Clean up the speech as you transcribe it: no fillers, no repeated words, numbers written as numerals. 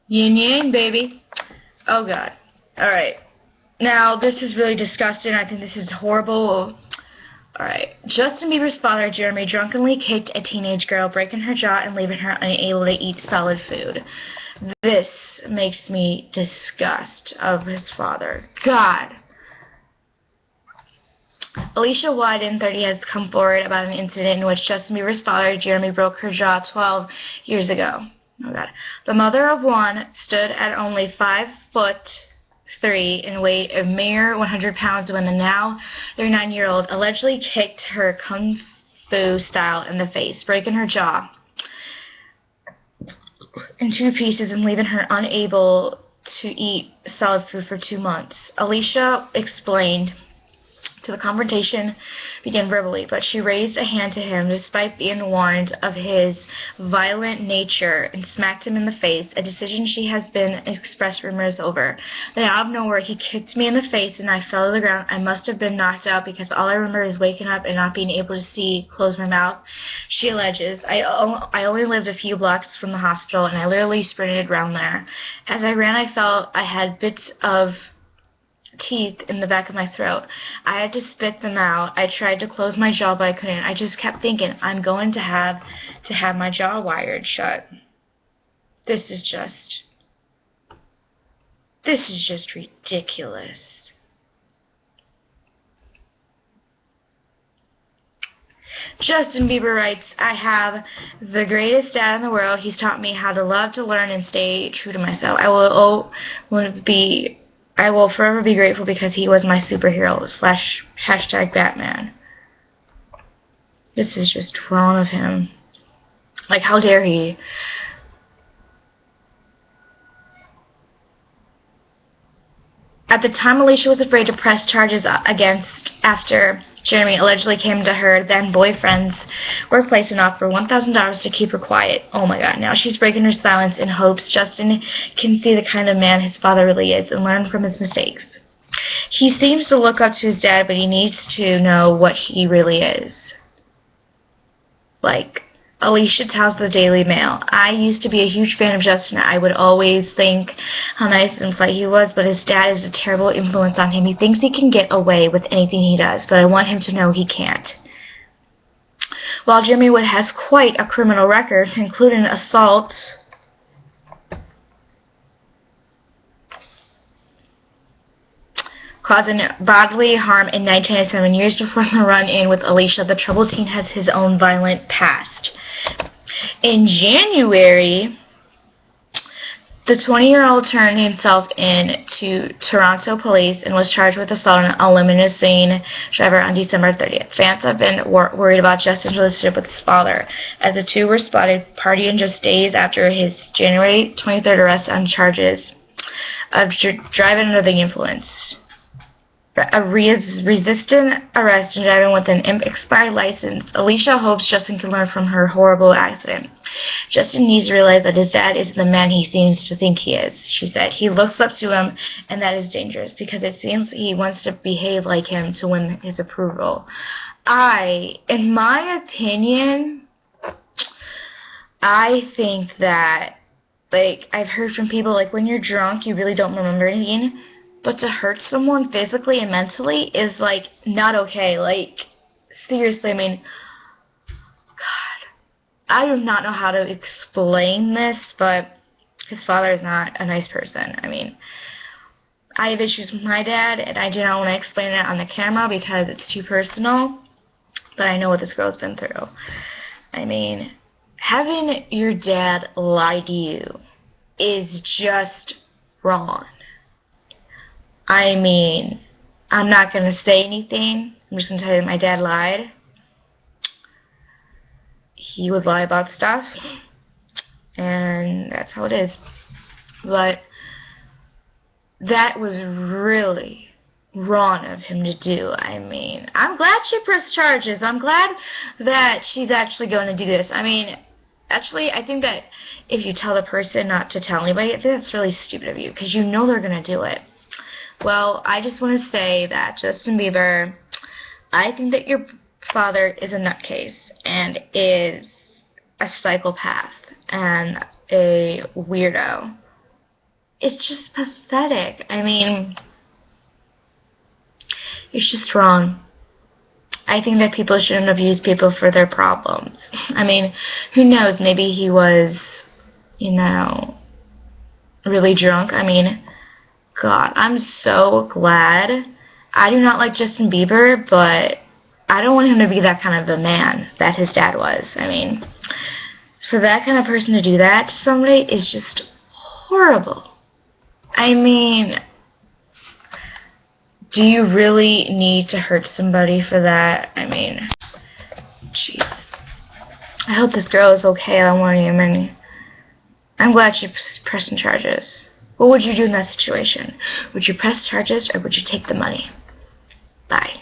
Yin yang, baby. Oh, God. Alright. Now, this is really disgusting. I think this is horrible. Alright. Justin Bieber's father, Jeremy, drunkenly kicked a teenage girl, breaking her jaw and leaving her unable to eat solid food. This makes me disgust of his father. God. Alicia Wyden, 30, has come forward about an incident in which Justin Bieber's father, Jeremy, broke her jaw 12 years ago. Oh, God. The mother of one stood at only 5'3" and weighed a mere 100 pounds when the now 39-year-old allegedly kicked her kung fu style in the face, breaking her jaw in two pieces and leaving her unable to eat solid food for 2 months. Alicia explained to the confrontation began verbally, but she raised a hand to him despite being warned of his violent nature and smacked him in the face, a decision she has been expressed rumors over. Then out of nowhere, he kicked me in the face and I fell to the ground. I must have been knocked out because all I remember is waking up and not being able to close my mouth, she alleges. I only lived a few blocks from the hospital and I literally sprinted around there. As I ran, I felt I had bits of teeth in the back of my throat. I had to spit them out. I tried to close my jaw, but I couldn't. I just kept thinking, I'm going to have my jaw wired shut. This is just ridiculous. Justin Bieber writes, I have the greatest dad in the world. He's taught me how to love, to learn, and stay true to myself. I will forever be grateful because he was my superhero / hashtag Batman. This is just wrong of him. Like, how dare he? At the time, Alicia was afraid to press charges against after Jeremy allegedly came to her then-boyfriend's workplace and offered $1,000 to keep her quiet. Oh my God, now she's breaking her silence in hopes Justin can see the kind of man his father really is and learn from his mistakes. He seems to look up to his dad, but he needs to know what he really is. Like, Alicia tells the Daily Mail, I used to be a huge fan of Justin. I would always think how nice and polite he was, but his dad is a terrible influence on him. He thinks he can get away with anything he does, but I want him to know he can't. While Jeremy Wood has quite a criminal record, including assault, causing bodily harm in 1997, years before the run-in with Alicia, the troubled teen has his own violent past. In January, the 20-year-old turned himself in to Toronto police and was charged with assault on a limousine driver on December 30th. Fans have been worried about Justin's relationship with his father, as the two were spotted partying just days after his January 23rd arrest on charges of driving under the influence. A resistant arrest and driving with an expired license. Alicia hopes Justin can learn from her horrible accident. Justin needs to realize that his dad isn't the man he seems to think he is, she said. He looks up to him, and that is dangerous, because it seems he wants to behave like him to win his approval. In my opinion, I think that, like, I've heard from people, like, when you're drunk, you really don't remember anything. But to hurt someone physically and mentally is, like, not okay. Like, seriously, I mean, God. I do not know how to explain this, but his father is not a nice person. I mean, I have issues with my dad, and I do not want to explain it on the camera because it's too personal. But I know what this girl's been through. I mean, having your dad lie to you is just wrong. I mean, I'm not going to say anything. I'm just going to tell you that my dad lied. He would lie about stuff. And that's how it is. But that was really wrong of him to do. I mean, I'm glad she pressed charges. I'm glad that she's actually going to do this. I mean, actually, I think that if you tell the person not to tell anybody, I think that's really stupid of you, because you know they're going to do it. Well, I just want to say that, Justin Bieber, I think that your father is a nutcase and is a psychopath and a weirdo. it's just pathetic. I mean, it's just wrong. I think that people shouldn't abuse people for their problems. I mean, who knows? Maybe he was, you know, really drunk. I mean, God, I'm so glad. I do not like Justin Bieber, but I don't want him to be that kind of a man that his dad was. I mean, for that kind of person to do that to somebody is just horrible. I mean, do you really need to hurt somebody for that? I mean, jeez. I hope this girl is okay. I want you, man. I'm glad she's pressing charges. What would you do in that situation? Would you press charges or would you take the money? Bye.